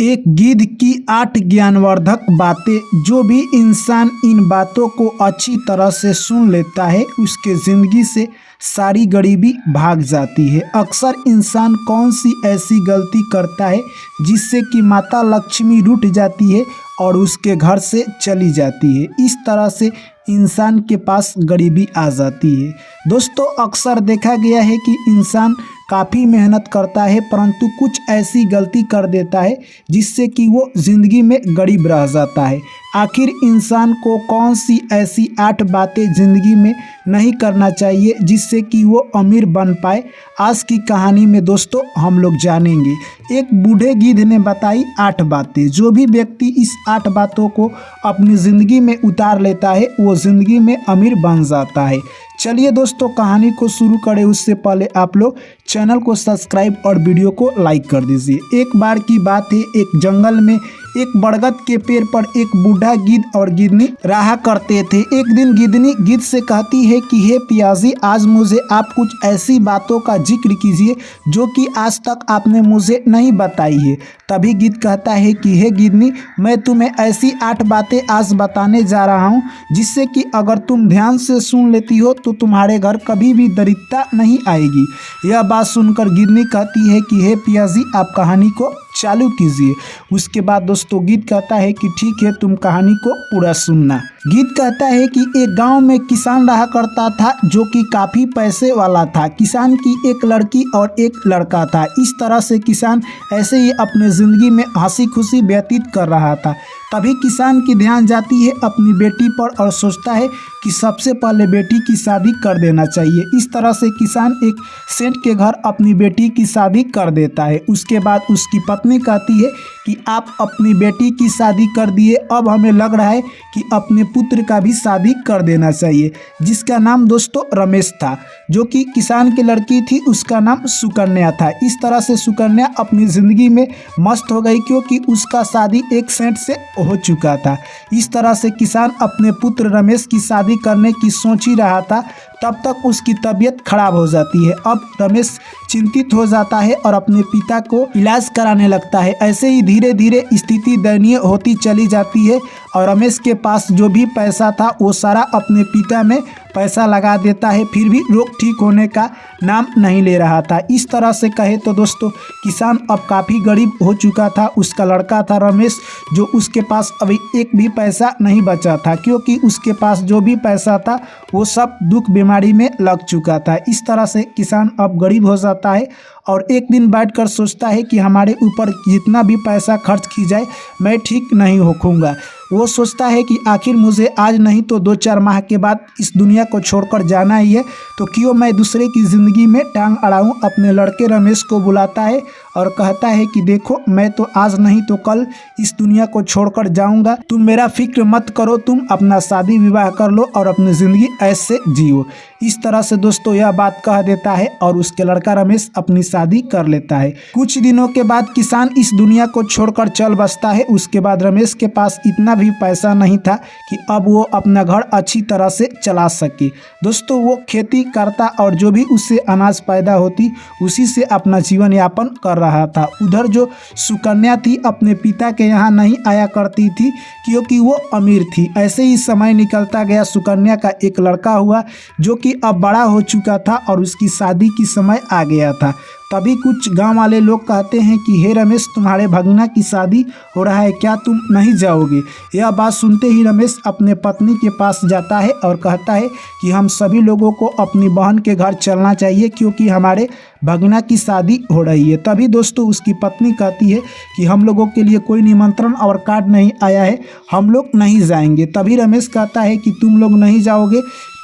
एक गिद्ध की 8 ज्ञानवर्धक बातें। जो भी इंसान इन बातों को अच्छी तरह से सुन लेता है उसके ज़िंदगी से सारी गरीबी भाग जाती है। अक्सर इंसान कौन सी ऐसी गलती करता है जिससे कि माता लक्ष्मी रूठ जाती है और उसके घर से चली जाती है। इस तरह से इंसान के पास गरीबी आ जाती है। दोस्तों, अक्सर देखा गया है कि इंसान काफ़ी मेहनत करता है परंतु कुछ ऐसी गलती कर देता है जिससे कि वो ज़िंदगी में गरीब रह जाता है। आखिर इंसान को कौन सी ऐसी 8 बातें ज़िंदगी में नहीं करना चाहिए जिससे कि वो अमीर बन पाए, आज की कहानी में दोस्तों हम लोग जानेंगे। एक बूढ़े गिद्ध ने बताई 8 बातें। जो भी व्यक्ति इस 8 बातों को अपनी ज़िंदगी में उतार लेता है वो ज़िंदगी में अमीर बन जाता है। चलिए दोस्तों, कहानी को शुरू करें उससे पहले आप लोग चैनल को सब्सक्राइब और वीडियो को लाइक कर दीजिए। एक बार की बात है, एक जंगल में एक बरगद के पेड़ पर एक बूढ़ा गिद्ध और गिद्धनी रहा करते थे। एक दिन गिद्धनी गिद्ध से कहती है कि हे पियाजी, आज मुझे आप कुछ ऐसी बातों का जिक्र कीजिए जो कि आज तक आपने मुझे नहीं बताई है। तभी गिद्ध कहता है कि हे गिद्धनी, मैं तुम्हें ऐसी 8 बातें आज बताने जा रहा हूँ जिससे कि अगर तुम ध्यान से सुन लेती हो तो तुम्हारे घर कभी भी दरिद्रता नहीं आएगी। यह बात सुनकर गिद्धनी कहती है कि हे पियाजी, आप कहानी को चालू कीजिए। उसके बाद दोस्तों गिद्ध कहता है कि ठीक है, तुम कहानी को पूरा सुनना। गिद्ध कहता है कि एक गांव में किसान रहा करता था जो कि काफ़ी पैसे वाला था। किसान की एक लड़की और एक लड़का था। इस तरह से किसान ऐसे ही अपने ज़िंदगी में हंसी खुशी व्यतीत कर रहा था। तभी किसान की ध्यान जाती है अपनी बेटी पर और सोचता है कि सबसे पहले बेटी की शादी कर देना चाहिए। इस तरह से किसान एक सेठ के घर अपनी बेटी की शादी कर देता है। उसके बाद उसकी पत्नी कहती है कि आप अपनी बेटी की शादी कर दिए, अब हमें लग रहा है कि अपने पुत्र का भी शादी कर देना चाहिए, जिसका नाम दोस्तों रमेश था। जो कि किसान की लड़की थी उसका नाम सुकन्या था। इस तरह से सुकन्या अपनी ज़िंदगी में मस्त हो गई क्योंकि उसका शादी एक सेठ से हो चुका था। इस तरह से किसान अपने पुत्र रमेश की शादी करने की सोच ही रहा था, तब तक उसकी तबीयत खराब हो जाती है। अब रमेश चिंतित हो जाता है और अपने पिता को इलाज कराने लगता है। ऐसे ही धीरे धीरे स्थिति दयनीय होती चली जाती है और रमेश के पास जो भी पैसा था वो सारा अपने पिता में पैसा लगा देता है, फिर भी रोग ठीक होने का नाम नहीं ले रहा था। इस तरह से कहे तो दोस्तों किसान अब काफ़ी गरीब हो चुका था। उसका लड़का था रमेश, जो उसके पास अभी एक भी पैसा नहीं बचा था क्योंकि उसके पास जो भी पैसा था वो सब दुख बीमारी में लग चुका था। इस तरह से किसान अब गरीब हो जाता है और एक दिन बैठकर सोचता है कि हमारे ऊपर जितना भी पैसा खर्च की जाए मैं ठीक नहीं होऊंगा। वो सोचता है कि आखिर मुझे आज नहीं तो 2-4 माह के बाद इस दुनिया को छोड़कर जाना ही है, तो क्यों मैं दूसरे की ज़िंदगी में टांग अड़ाऊँ। अपने लड़के रमेश को बुलाता है और कहता है कि देखो, मैं तो आज नहीं तो कल इस दुनिया को छोड़कर जाऊंगा, तुम मेरा फिक्र मत करो, तुम अपना शादी विवाह कर लो और अपनी ज़िंदगी ऐसे जियो। इस तरह से दोस्तों यह बात कह देता है और उसके लड़का रमेश अपनी शादी कर लेता है। कुछ दिनों के बाद किसान इस दुनिया को छोड़कर चल बसता है। उसके बाद रमेश के पास इतना भी पैसा नहीं था कि अब वो अपना घर अच्छी तरह से चला सके। दोस्तों, वो खेती करता और जो भी उससे अनाज पैदा होती उसी से अपना जीवन यापन कर रहा था। उधर जो सुकन्या थी अपने पिता के यहाँ नहीं आया करती थी क्योंकि वो अमीर थी। ऐसे ही समय निकलता गया। सुकन्या का एक लड़का हुआ जो कि अब बड़ा हो चुका था और उसकी शादी की समय आ गया था। तभी कुछ गांव वाले लोग कहते हैं कि हे रमेश, तुम्हारे भगना की शादी हो रहा है, क्या तुम नहीं जाओगे। यह बात सुनते ही रमेश अपने पत्नी के पास जाता है और कहता है कि हम सभी लोगों को अपनी बहन के घर चलना चाहिए क्योंकि हमारे भगना की शादी हो रही है। तभी दोस्तों उसकी पत्नी कहती है कि हम लोगों के लिए कोई निमंत्रण और कार्ड नहीं आया है, हम लोग नहीं जाएंगे। तभी रमेश कहता है कि तुम लोग नहीं जाओगे,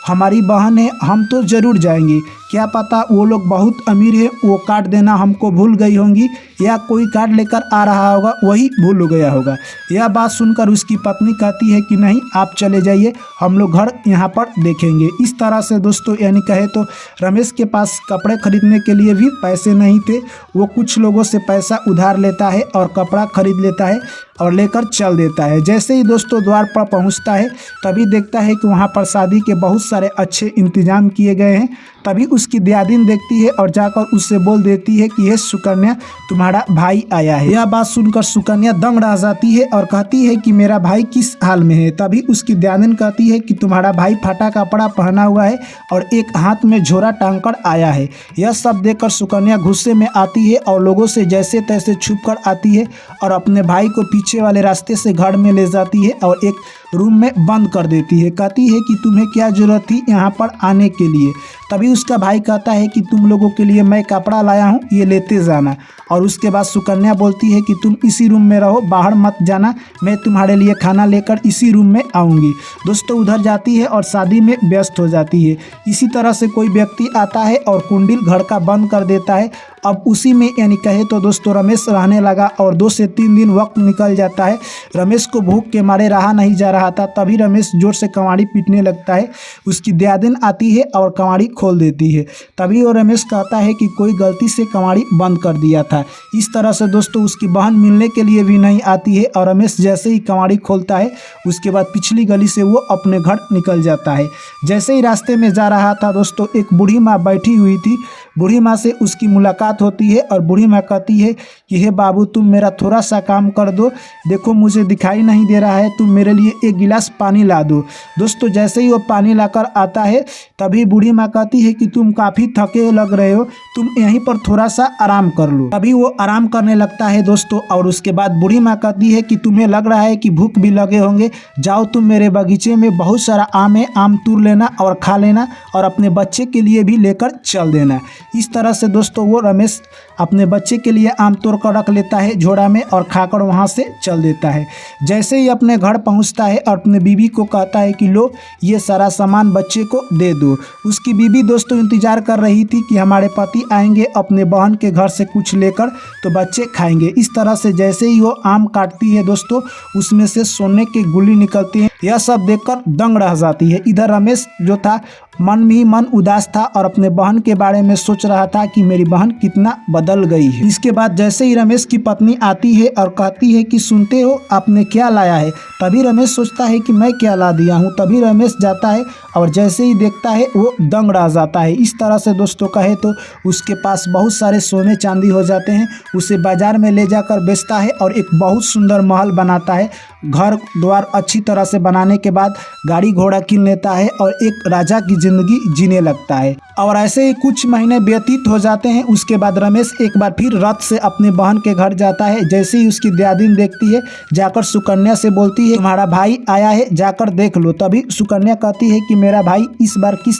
हमारी बहन है, हम तो ज़रूर जाएंगे। क्या पता वो लोग बहुत अमीर है, वो कार्ड देना हमको भूल गई होंगी या कोई कार्ड लेकर आ रहा होगा वही भूल गया होगा। यह बात सुनकर उसकी पत्नी कहती है कि नहीं, आप चले जाइए, हम लोग घर यहाँ पर देखेंगे। इस तरह से दोस्तों यानी कहे तो रमेश के पास कपड़े खरीदने के लिए भी पैसे नहीं थे। वो कुछ लोगों से पैसा उधार लेता है और कपड़ा खरीद लेता है और लेकर चल देता है। जैसे ही दोस्तों द्वार पर पहुँचता है तभी देखता है कि वहाँ पर शादी के बहुत सारे अच्छे इंतजाम किए गए हैं। तभी उसकी दियादिन देखती है और जाकर उससे बोल देती है कि ये सुकन्या तुम्हारा भाई आया है। यह बात सुनकर सुकन्या दंग रह जाती है और कहती है कि मेरा भाई किस हाल में है। तभी उसकी दियादिन कहती है कि तुम्हारा भाई फटा कपड़ा पहना हुआ है और एक हाथ में झोरा टांग कर आया है। यह सब देखकर सुकन्या गुस्से में आती है और लोगों से जैसे तैसे छुप कर आती है और अपने भाई को पीछे वाले रास्ते से घर में ले जाती है और एक रूम में बंद कर देती है। कहती है कि तुम्हें क्या जरूरत थी यहाँ पर आने के लिए। तभी उसका भाई कहता है कि तुम लोगों के लिए मैं कपड़ा लाया हूँ, ये लेते जाना। और उसके बाद सुकन्या बोलती है कि तुम इसी रूम में रहो, बाहर मत जाना, मैं तुम्हारे लिए खाना लेकर इसी रूम में आऊँगी। दोस्तों उधर जाती है और शादी में व्यस्त हो जाती है। इसी तरह से कोई व्यक्ति आता है और कुंडल घर का बंद कर देता है। अब उसी में यानी कहे तो दोस्तों रमेश रहने लगा और 2 से 3 दिन वक्त निकल जाता है। रमेश को भूख के मारे रहा नहीं जा रहा था। तभी रमेश जोर से कवाड़ी पीटने लगता है। उसकी दियादिन आती है और कवाड़ी खोल देती है। तभी वो रमेश कहता है कि कोई गलती से कवाड़ी बंद कर दिया था। इस तरह से दोस्तों उसकी बहन मिलने के लिए भी नहीं आती है और रमेश जैसे ही कवाड़ी खोलता है उसके बाद पिछली गली से वो अपने घर निकल जाता है। जैसे ही रास्ते में जा रहा था दोस्तों एक बूढ़ी माँ बैठी हुई थी। बूढ़ी माँ से उसकी मुलाकात होती है और बूढ़ी माँ कहती है कि हे बाबू तुम मेरा थोड़ा सा काम कर दो, देखो मुझे दिखाई नहीं दे रहा है, तुम मेरे लिए एक गिलास पानी ला दो। दोस्तों जैसे ही वो पानी लाकर आता है तभी बूढ़ी माँ कहती है कि तुम काफ़ी थके लग रहे हो, तुम यहीं पर थोड़ा सा आराम कर लो। तभी वो आराम करने लगता है दोस्तों। और उसके बाद बूढ़ी माँ कहती है कि तुम्हें लग रहा है कि भूख भी लगे होंगे, जाओ तुम मेरे बगीचे में बहुत सारा आम है, आम तोड़ लेना और खा लेना और अपने बच्चे के लिए भी लेकर चल देना। इस तरह से दोस्तों वो रमेश अपने बच्चे के लिए आम तोड़ कर रख लेता है झोड़ा में और खाकर वहाँ से चल देता है। जैसे ही अपने घर पहुँचता है और अपने बीवी को कहता है कि लो ये सारा सामान बच्चे को दे दो। उसकी बीवी दोस्तों इंतजार कर रही थी कि हमारे पति आएंगे अपने बहन के घर से कुछ लेकर तो बच्चे खाएंगे। इस तरह से जैसे ही वो आम काटती है दोस्तों उसमें से सोने की गुल्ली निकलती है। यह सब देखकर दंग रह जाती है। इधर रमेश जो था मन में ही मन उदास था और अपने बहन के बारे में सोच रहा था कि मेरी बहन कितना बदल गई है। इसके बाद जैसे ही रमेश की पत्नी आती है और कहती है कि सुनते हो आपने क्या लाया है। तभी रमेश सोचता है कि मैं क्या ला दिया हूँ। तभी रमेश जाता है और जैसे ही देखता है वो दंग रह जाता है। इस तरह से दोस्तों कहे तो उसके पास बहुत सारे सोने चांदी हो जाते हैं। उसे बाजार में ले जाकर बेचता है और एक बहुत सुंदर महल बनाता है। घर द्वार अच्छी तरह से बनाने के बाद गाड़ी घोड़ा किन लेता है और एक राजा की जिंदगी जीने लगता है। और ऐसे ही कुछ महीने व्यतीत हो जाते हैं। उसके बाद रमेश एक बार फिर रथ से अपनी बहन के घर जाता है। जैसे ही उसकी दियादिन देखती है जाकर सुकन्या से बोलती है तुम्हारा भाई आया है, जाकर देख लो। तभी सुकन्या कहती है कि मेरा भाई इस बार किस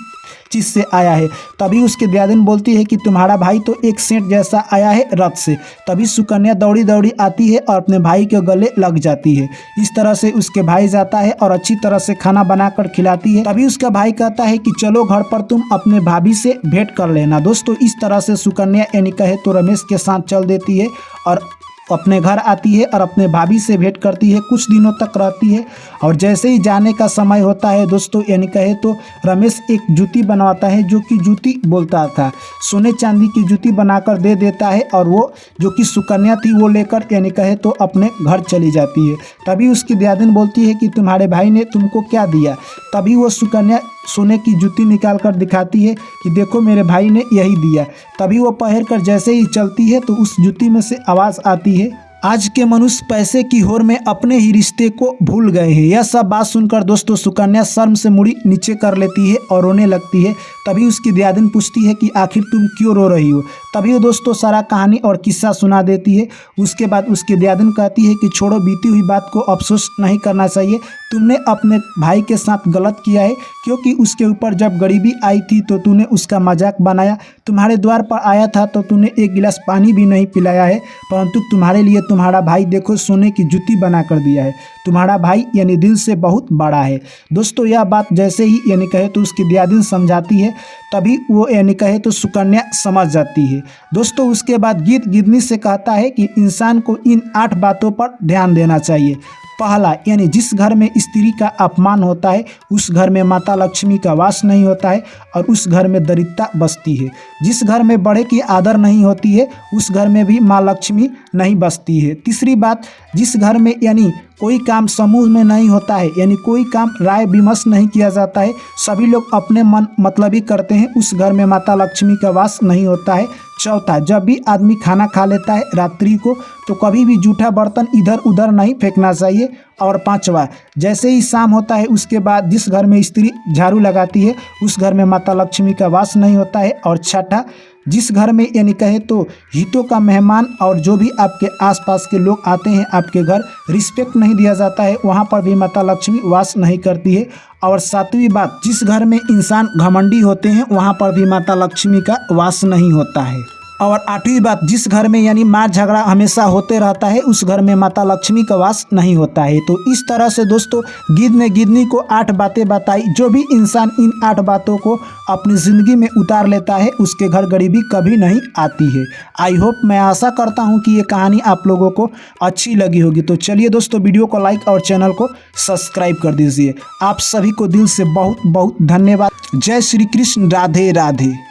चीज़ से आया है। तभी उसके दियादिन बोलती है कि तुम्हारा भाई तो एक सेंट जैसा आया है रथ से। तभी सुकन्या दौड़ी दौड़ी आती है और अपने भाई के गले लग जाती है। इस तरह से उसके भाई जाता है और अच्छी तरह से खाना बनाकर खिलाती है। तभी उसका भाई कहता है कि चलो घर पर तुम अपने भाभी से भेंट कर लेना। दोस्तों इस तरह से सुकन्या यानी कहे तो रमेश के साथ चल देती है और अपने घर आती है और अपने भाभी से भेंट करती है। कुछ दिनों तक रहती है और जैसे ही जाने का समय होता है दोस्तों यानी कहे तो रमेश एक जूती बनवाता है जो कि जूती बोलता था। सोने चांदी की जूती बनाकर दे देता है और वो जो कि सुकन्या थी वो लेकर यानी कहे तो अपने घर चली जाती है। तभी उसकी दियादिन बोलती है कि तुम्हारे भाई ने तुमको क्या दिया। तभी वो सुकन्या सोने की जूती निकाल कर दिखाती है कि देखो मेरे भाई ने यही दिया। तभी वो पहन कर जैसे ही चलती है तो उस जूती में से आवाज़ आती है आज के मनुष्य पैसे की होड़ में अपने ही रिश्ते को भूल गए हैं। यह सब बात सुनकर दोस्तों सुकन्या शर्म से मुड़ी नीचे कर लेती है और रोने लगती है। तभी उसकी दियादिन पूछती है कि आखिर तुम क्यों रो रही हो। तभी वो दोस्तों सारा कहानी और किस्सा सुना देती है। उसके बाद उसकी दियादिन कहती है कि छोड़ो बीती हुई बात को अफसोस नहीं करना चाहिए। तुमने अपने भाई के साथ गलत किया है क्योंकि उसके ऊपर जब गरीबी आई थी तो तूने उसका मजाक बनाया। तुम्हारे द्वार पर आया था तो तूने एक गिलास पानी भी नहीं पिलाया है, परंतु तुम्हारे लिए तुम्हारा भाई देखो सोने की जूती बना कर दिया है। तुम्हारा भाई यानी दिल से बहुत बड़ा है। दोस्तों यह बात जैसे ही यानी कहे तो उसकी दियादिन समझाती है तभी वो यानी कहे तो सुकन्या समझ जाती है। दोस्तों उसके बाद गीत गिदनी से कहता है कि इंसान को इन 8 बातों पर ध्यान देना चाहिए। पहला यानी जिस घर में स्त्री का अपमान होता है उस घर में माता लक्ष्मी का वास नहीं होता है और उस घर में दरिद्रता बसती है। जिस घर में बड़े की आदर नहीं होती है उस घर में भी माँ लक्ष्मी नहीं बसती है। तीसरी बात जिस घर में यानी कोई काम समूह में नहीं होता है, यानी कोई काम राय विमर्श नहीं किया जाता है, सभी लोग अपने मन मतलबी करते हैं, उस घर में माता लक्ष्मी का वास नहीं होता है। चौथा, जब भी आदमी खाना खा लेता है रात्रि को तो कभी भी जूठा बर्तन इधर उधर नहीं फेंकना चाहिए। और पांचवा, जैसे ही शाम होता है उसके बाद जिस घर में स्त्री झाड़ू लगाती है उस घर में माता लक्ष्मी का वास नहीं होता है। और छठा, जिस घर में यानी कहे तो हितों का मेहमान और जो भी आपके आसपास के लोग आते हैं आपके घर, रिस्पेक्ट नहीं दिया जाता है, वहाँ पर भी माता लक्ष्मी वास नहीं करती है। और सातवीं बात, जिस घर में इंसान घमंडी होते हैं वहाँ पर भी माता लक्ष्मी का वास नहीं होता है। और आठवीं बात, जिस घर में यानी मार झगड़ा हमेशा होते रहता है उस घर में माता लक्ष्मी का वास नहीं होता है। तो इस तरह से दोस्तों गिद्ध ने गिद्धनी को 8 बातें बताई। जो भी इंसान इन 8 बातों को अपनी ज़िंदगी में उतार लेता है उसके घर गरीबी कभी नहीं आती है। आई होप, मैं आशा करता हूँ कि ये कहानी आप लोगों को अच्छी लगी होगी। तो चलिए दोस्तों, वीडियो को लाइक और चैनल को सब्सक्राइब कर दीजिए। आप सभी को दिल से बहुत बहुत धन्यवाद। जय श्री कृष्ण, राधे राधे।